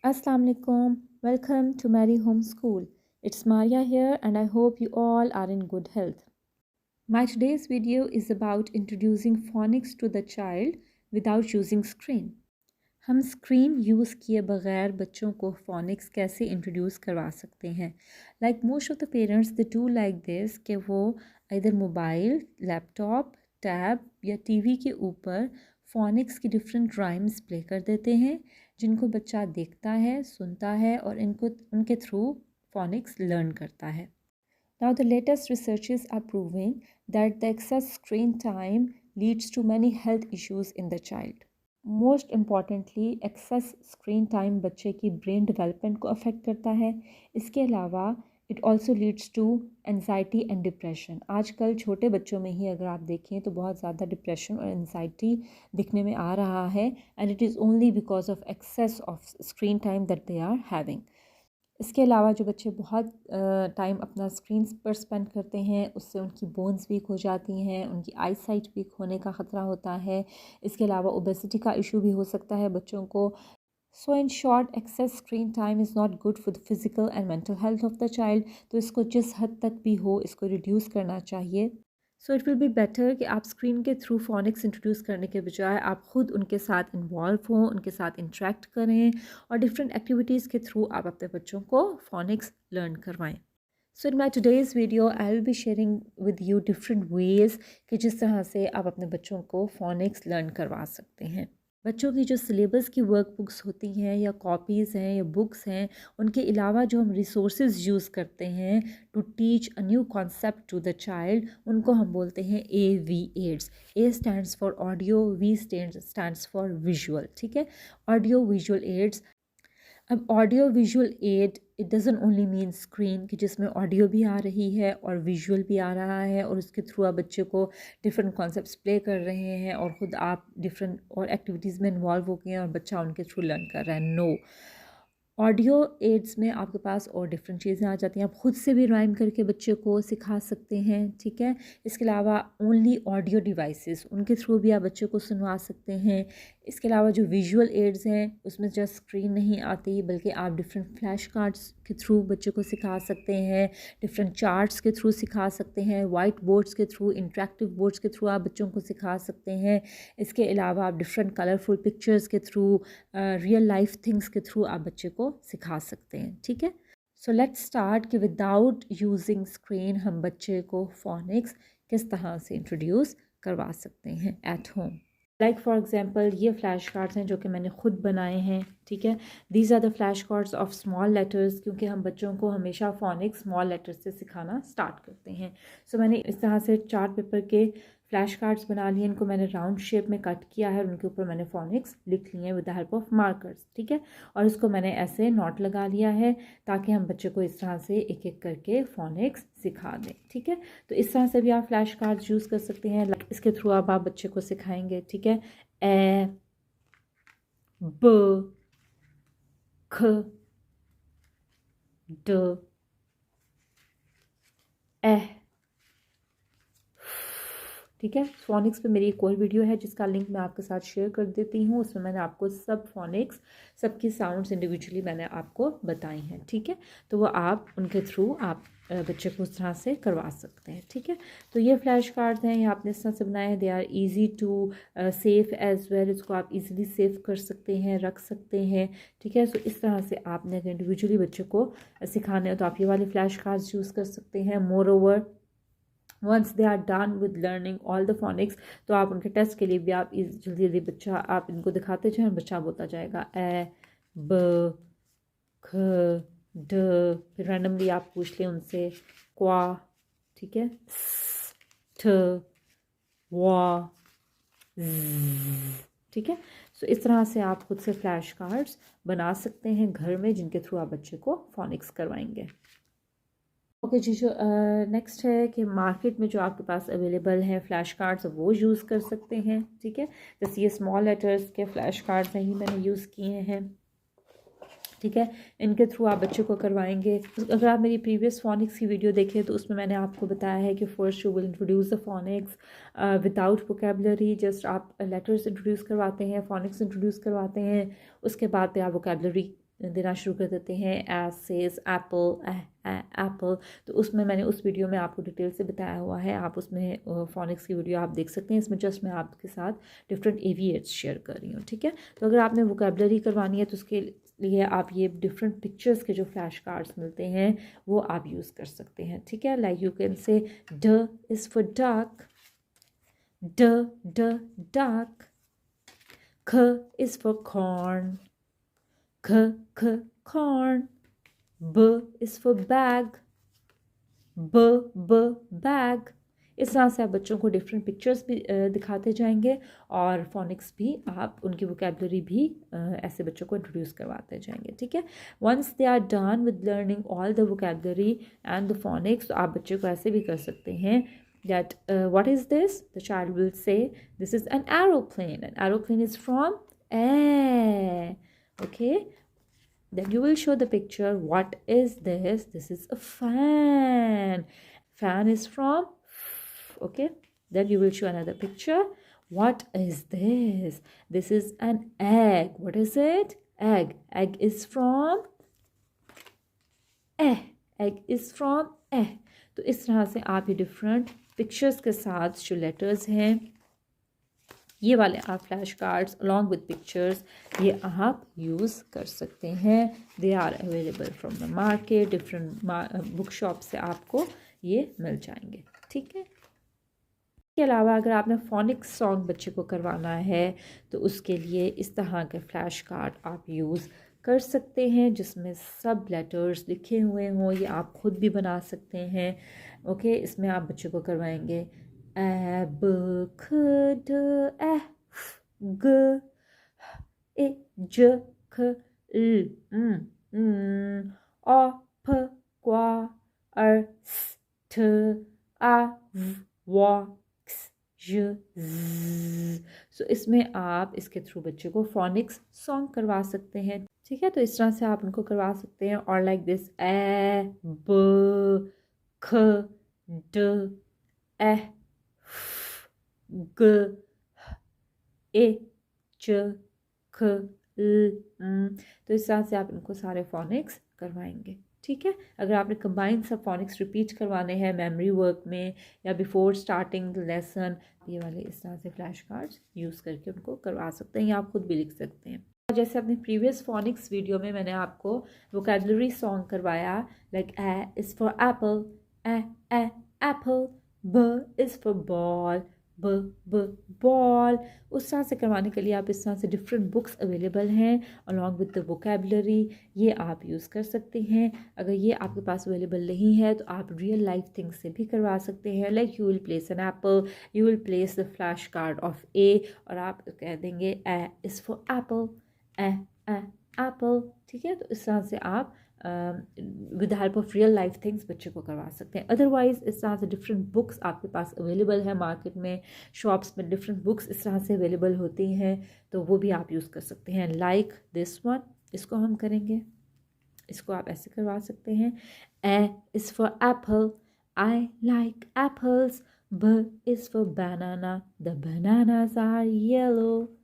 Assalamu alaikum. Welcome to Mary Home School. It's Maria here and I hope you all are in good health. My today's video is about introducing phonics to the child without using screen. हम screen use किए बगैर बच्चों को phonics कैसे introduce करवा सकते हैं. Like most of the parents they do like this कि वो इधर मोबाइल, लैपटॉप, टैब या टीवी के ऊपर phonics की डिफरेंट राइम्स प्ले कर देते हैं जिनको बच्चा देखता है, सुनता है और इनको उनके थ्रू phonics लर्न करता है. Now the latest researches are proving that the excess screen time leads to many health issues in the child. Most importantly excess screen time बच्चे की ब्रेन डेवलपमेंट को अफेक्ट करता है. इसके अलावा it also leads to anxiety and depression. आजकल छोटे बच्चों में ही अगर आप देखें तो बहुत ज़्यादा डिप्रेशन और एनजाइटी दिखने में आ रहा है and it is only because of excess of screen time that they are having. इसके अलावा जो बच्चे बहुत टाइम अपना स्क्रीन पर स्पेंड करते हैं उससे उनकी बोन्स वीक हो जाती हैं, उनकी आई साइट वीक होने का ख़तरा होता है. इसके अलावा ओबेसिटी का इशू भी हो सकता है बच्चों को. So in short excess screen time is not good for the physical and mental health of the child. तो इसको जिस हद तक भी हो इसको रिड्यूस करना चाहिए. So it will be better कि आप स्क्रीन के थ्रू phonics इंट्रोड्यूस करने के बजाय आप ख़ुद उनके साथ इन्वॉल्व हों, उनके साथ इंटरेक्ट करें और डिफरेंट एक्टिविटीज़ के थ्रू आप अपने बच्चों को phonics लर्न करवाएं. So in my today's video I will be sharing with you different ways कि जिस तरह से आप अपने बच्चों को phonics लर्न करवा सकते हैं. बच्चों की जो सिलेबस की वर्क बुक्स होती हैं या कॉपीज़ हैं या बुक्स हैं उनके अलावा जो हम रिसोर्सेज यूज़ करते हैं to teach a new concept to the child उनको हम बोलते हैं AV aids. A stands for audio, V stands for visual. ठीक है, ऑडियो विजुअल एड्स. अब audio visual aid it doesn't only mean screen कि जिसमें ऑडियो भी आ रही है और विजुअल भी आ रहा है और उसके थ्रू आप बच्चे को डिफरेंट कॉन्सेप्ट्स प्ले कर रहे हैं और ख़ुद आप डिफरेंट और एक्टिविटीज़ में इन्वॉल्व हो गए हैं और बच्चा उनके थ्रू लर्न कर रहा है. नो, ऑडियो एड्स में आपके पास और डिफरेंट चीज़ें आ जाती हैं. आप ख़ुद से भी राइम करके बच्चे को सिखा सकते हैं. ठीक है, इसके अलावा ओनली ऑडियो डिवाइसेस उनके थ्रू भी आप बच्चे को सुनवा सकते हैं. इसके अलावा जो विजुअल एड्स हैं उसमें जस्ट स्क्रीन नहीं आती बल्कि आप डिफरेंट फ्लैश कार्ड्स के थ्रू बच्चे को सिखा सकते हैं, डिफरेंट चार्ट्स के थ्रू सिखा सकते हैं, वाइट बोर्ड्स के थ्रू, इंटरेक्टिव बोर्ड्स के थ्रू आप बच्चों को सिखा सकते हैं. इसके अलावा आप डिफरेंट कलरफुल पिक्चर्स के थ्रू, रियल लाइफ थिंग्स के थ्रू आप बच्चे को सिखा सकते हैं. ठीक है, सो लेट्स स्टार्ट कि विदाउट यूजिंग स्क्रीन हम बच्चे को phonics किस तरह से इंट्रोड्यूस करवा सकते हैं at home. Like for example ये फ्लैश कार्ड्स हैं जो कि मैंने ख़ुद बनाए हैं. ठीक है, these are the flash cards of small letters क्योंकि हम बच्चों को हमेशा phonics स्मॉल लेटर्स से सिखाना स्टार्ट करते हैं. सो मैंने इस तरह से चार्ट पेपर के फ्लैश कार्ड्स बना लिए. इनको मैंने राउंड शेप में कट किया है और उनके ऊपर मैंने phonics लिख लिए हैं with the help of markers. ठीक है, और इसको मैंने ऐसे नोट लगा लिया है ताकि हम बच्चे को इस तरह से एक एक करके phonics सिखा दें. ठीक है, तो इस तरह से भी आप फ्लैश कार्ड्स यूज़ कर सकते हैं. इसके थ्रू आप बच्चे को सिखाएंगे. ठीक है, ए, ब, ख, ड, एह. ठीक है, phonics पे मेरी एक और वीडियो है जिसका लिंक मैं आपके साथ शेयर कर देती हूँ. उसमें मैंने आपको सब phonics सबकी साउंड्स इंडिविजुअली मैंने आपको बताई हैं. ठीक है, तो वो आप उनके थ्रू आप बच्चे को उस तरह से करवा सकते हैं. ठीक है, तो ये फ्लैश कार्ड्स हैं, ये आपने इस तरह से बनाए हैं. They are easy to safe as well. इसको आप इजीली सेव कर सकते हैं, रख सकते हैं. ठीक है, सो इस तरह से आपने अगर इंडिविजुअली बच्चे को सिखाने हो तो आप ये वाले फ्लैश कार्ड्स यूज़ कर सकते हैं. Moreover once they are done with learning all the phonics तो आप उनके टेस्ट के लिए भी आप जल्दी जल्दी बच्चा आप इनको दिखाते जाएं. बच्चा बोलता जाएगा ए, ब, ख, ड. फिर रैंडमली आप पूछ लें उनसे क्वा. ठीक है, स, ठ, वा, ज़. ठीक है, सो इस तरह से आप खुद से फ्लैश कार्ड्स बना सकते हैं घर में जिनके थ्रू आप बच्चे को phonics करवाएंगे. ओके जी, जो नेक्स्ट है कि मार्केट में जो आपके पास अवेलेबल हैं फ्लैश कार्ड्स वो यूज़ कर सकते हैं. ठीक है, जैसे ये स्मॉल लेटर्स के फ्लैश कार्ड्स हैं ही मैंने यूज़ किए हैं. ठीक है, इनके थ्रू आप बच्चे को करवाएंगे. अगर आप मेरी प्रीवियस phonics की वीडियो देखें तो उसमें मैंने आपको बताया है कि first you will introduce the phonics without vocabulary. Just आप लेटर्स इंट्रोड्यूस करवाते हैं, phonics इंट्रोड्यूस करवाते हैं. उसके बाद पे आप वोकेबलरी देना शुरू कर देते हैं। As says apple, apple. तो उसमें मैंने उस वीडियो में आपको डिटेल से बताया हुआ है, आप उसमें फोनिक्स की वीडियो आप देख सकते हैं। इसमें जस्ट मैं आपके साथ डिफरेंट एविएट्स शेयर कर रही हूँ, ठीक है। तो अगर आपने वोकेबलरी करवानी है तो उसके लिए आप ये डिफरेंट पिक्चर्स के जो फ्लैश कार्ड्स मिलते हैं वो आप यूज़ कर सकते हैं, ठीक है। लाइक यू कैन से ड इज़ फॉर डक, ड ड डक। ख इज़ फॉर कॉर्न, ख ख कॉर्न। ब इज़ फॉर बैग, ब ब बैग। इस तरह से आप बच्चों को डिफरेंट पिक्चर्स भी दिखाते जाएंगे और फोनिक्स भी आप उनकी वोकेबलरी भी ऐसे बच्चों को इंट्रोड्यूस करवाते जाएंगे, ठीक है। Once they are done with learning all the vocabulary and the phonics, तो आप बच्चे को ऐसे भी कर सकते हैं that what is this? The child will say this is an aeroplane. An aeroplane is from air. Okay, then you will show the picture. What is this? This is a fan. Fan is from, okay. Then you will show another picture. What is this? This is an egg. What is it? Egg. Egg is from eh. Egg is from eh. तो इस तरह से आप ये different pictures के साथ जो letters हैं ये वाले आप flash cards along with pictures ये आप यूज़ कर सकते हैं। They are available from the market, different book shop से आपको ये मिल जाएंगे, ठीक है। इसके अलावा अगर आपने फोनिक्स सॉन्ग बच्चे को करवाना है तो उसके लिए इस तरह के फ्लैश कार्ड आप यूज़ कर सकते हैं जिसमें सब लेटर्स लिखे हुए हों। ये आप खुद भी बना सकते हैं, ओके। इसमें आप बच्चे को करवाएंगे ए ब ख ड ए ग ए ज ख ल ओ प क्वा र स ठ आ व सो इसमें आप इसके थ्रू बच्चे को फोनिक्स सॉन्ग करवा सकते हैं, ठीक है। तो इस तरह से आप उनको करवा सकते हैं। और लाइक दिस ए ब ख ड ए ग ए च ख ल। तो इस तरह से आप इनको सारे फोनिक्स करवाएंगे, ठीक है। अगर आपने कंबाइंड सब फोनिक्स रिपीट करवाने हैं मेमोरी वर्क में या बिफोर स्टार्टिंग द लेसन, ये वाले इस तरह से फ्लैश कार्ड्स यूज़ करके उनको करवा सकते हैं या आप खुद भी लिख सकते हैं। जैसे अपनी प्रीवियस फोनिक्स वीडियो में मैंने आपको वोकेबलरी सॉन्ग करवाया, like a is for apple, A Apple. ब इज़ फॉर बॉल, ब ब बॉल। उस तरह से करवाने के लिए आप इस तरह से डिफरेंट बुक्स अवेलेबल हैं अलॉन्ग विद द वोकेबलरी, ये आप यूज़ कर सकते हैं। अगर ये आपके पास अवेलेबल नहीं है तो आप रियल लाइफ थिंग्स से भी करवा सकते हैं। Like you will place an apple, you will place the flash card of A और आप कह देंगे A is for apple, A apple, ठीक है। तो इस तरह से आप with the help of real life things बच्चे को करवा सकते हैं। अदरवाइज इस तरह से डिफरेंट बुक्स आपके पास अवेलेबल है मार्केट में, शॉप्स में डिफरेंट बुक्स इस तरह से अवेलेबल होती हैं, तो वो भी आप यूज़ कर सकते हैं। लाइक दिस वन, इसको हम करेंगे, इसको आप ऐसे करवा सकते हैं। A is for apple, I like apples. B is for banana, the bananas are yellow.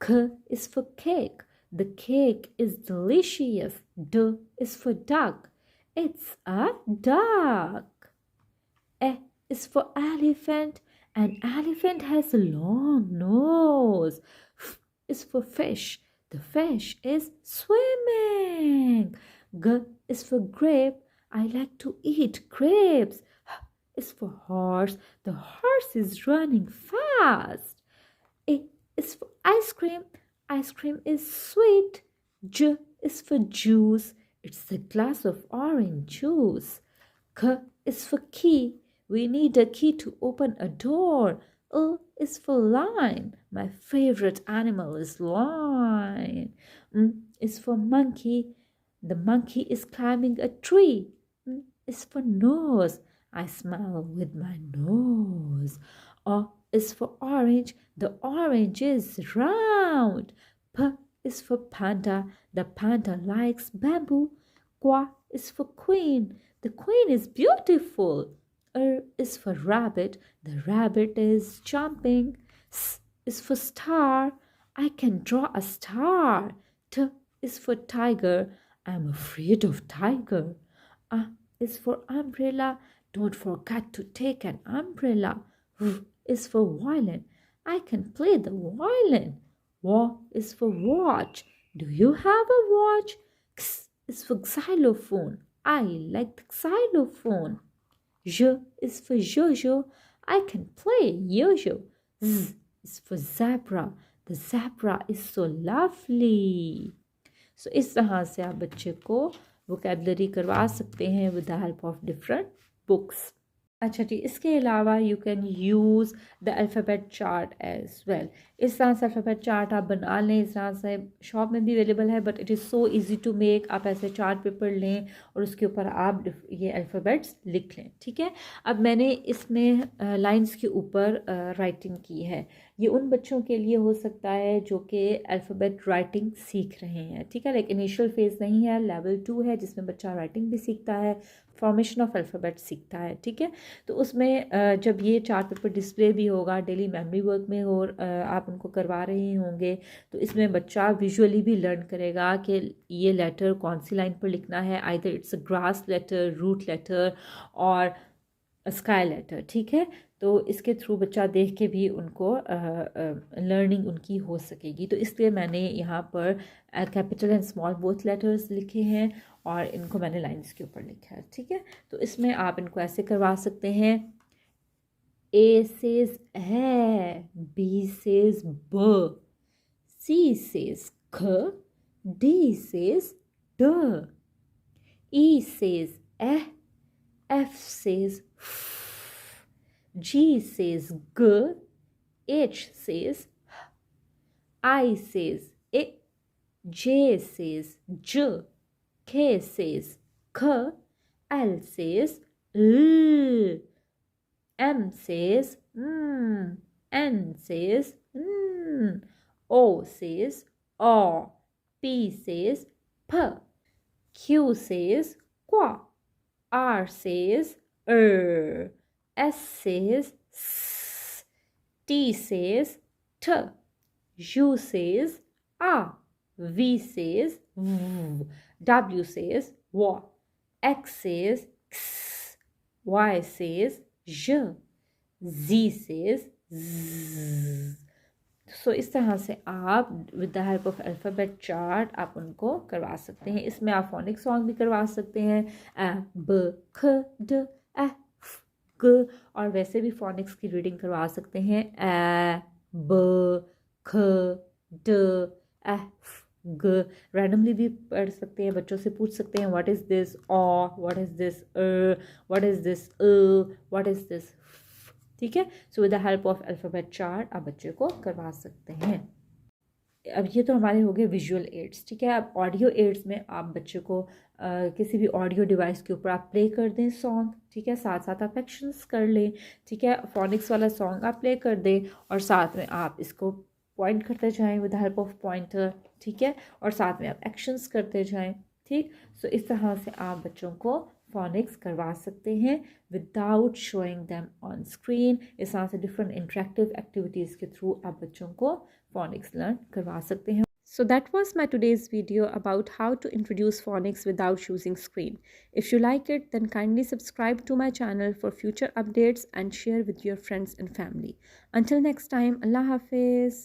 K is for cake. The cake is delicious. D is for duck. It's a duck. E is for elephant. An elephant has a long nose. F is for fish. The fish is swimming. G is for grape. I like to eat grapes. H is for horse. The horse is running fast. A is for ice cream. Ice cream is sweet. J is for juice. It's a glass of orange juice. K is for key. We need a key to open a door. L is for lion. My favorite animal is lion. M is for monkey. The monkey is climbing a tree. N is for nose. I smell with my nose. O is for orange. The orange is round. P is for panda. The panda likes bamboo. Qua is for queen. The queen is beautiful. R is for rabbit. The rabbit is jumping. S is for star. I can draw a star. T is for tiger. I'm afraid of tiger. A is for umbrella. Don't forget to take an umbrella. V is for violin. I can play the violin. W is for watch. Do you have a watch? X is for xylophone. I like the xylophone. J is for yo-yo. I can play yo-yo. Z is for zebra. The zebra is so lovely. So इस तरह से आप बच्चे को vocabulary करवा सकते हैं with the help of different books. अच्छा जी, इसके अलावा you can use the alphabet chart as well. इस तरह से अल्फ़ाबेट चार्ट आप बना लें. इस तरह से शॉप में भी अवेलेबल है, but it is so easy to make. आप ऐसे चार्ट पेपर लें और उसके ऊपर आप ये अल्फ़ाबेट्स लिख लें. ठीक है. अब मैंने इसमें लाइंस के ऊपर राइटिंग की है. ये उन बच्चों के लिए हो सकता है जो कि अल्फ़ाबेट राइटिंग सीख रहे हैं. ठीक है. लाइक इनिशियल फेज़ नहीं है, लेवल 2 है जिसमें बच्चा राइटिंग भी सीखता है, फॉर्मेशन ऑफ अल्फ़ाबेट सीखता है. ठीक है. तो उसमें जब ये चार्ट पेपर डिस्प्ले भी होगा, डेली मेमोरी वर्क में हो, आप उनको करवा रहे होंगे, तो इसमें बच्चा विजुअली भी लर्न करेगा कि ये लेटर कौन सी लाइन पर लिखना है. Either it's a grass letter, root letter और स्काई लेटर. ठीक है. तो इसके थ्रू बच्चा देख के भी उनको लर्निंग उनकी हो सकेगी. तो इसलिए मैंने यहाँ पर capital and small both letters लिखे हैं और इनको मैंने लाइंस के ऊपर लिखा है. ठीक है. तो इसमें आप इनको ऐसे करवा सकते हैं. ए सेज है, बी सेज ब, सी सेज ख, डी सेज ड, ई सेज एह, F says f, G says G, H says H, I says I, J says J, K says K, L says L, M says N says N, O says O, P says P, Q says Qua, R says S says S, T says T, U says A, V says V, W says W, X says X, Y says J, Z says Z. सो इस तरह से आप with the help of alphabet chart आप उनको करवा सकते हैं. इसमें आप फोनिक सॉन्ग भी करवा सकते हैं. अ ब ख ड अ ग, और वैसे भी फोनिक्स की रीडिंग करवा सकते हैं. अ ब ख ड अ ग. रैंडमली भी पढ़ सकते हैं. बच्चों से पूछ सकते हैं what is this a, what is this what is this what is this. ठीक है. So with the help of alphabet chart आप बच्चे को करवा सकते हैं. अब ये तो हमारे हो गए विजुअल एड्स. ठीक है. अब ऑडियो एड्स में आप बच्चे को किसी भी ऑडियो डिवाइस के ऊपर आप प्ले कर दें सॉन्ग. ठीक है. साथ साथ आप एक्शंस कर लें. ठीक है. फोनिक्स वाला सॉन्ग आप प्ले कर दें और साथ में आप इसको पॉइंट करते जाएं with the help of pointer. ठीक है. और साथ में आप एक्शंस करते जाएं. ठीक. सो इस तरह से आप बच्चों को फोनिक्स करवा सकते हैं without showing them on screen. इस तरह से डिफरेंट इंटरेक्टिव एक्टिविटीज़ के थ्रू आप बच्चों को phonics learn करवा सकते हैं. So that was my today's video about how to introduce phonics without using screen. If you like it, then kindly subscribe to my channel for future updates and share with your friends and family. Until next time, Allah Hafiz.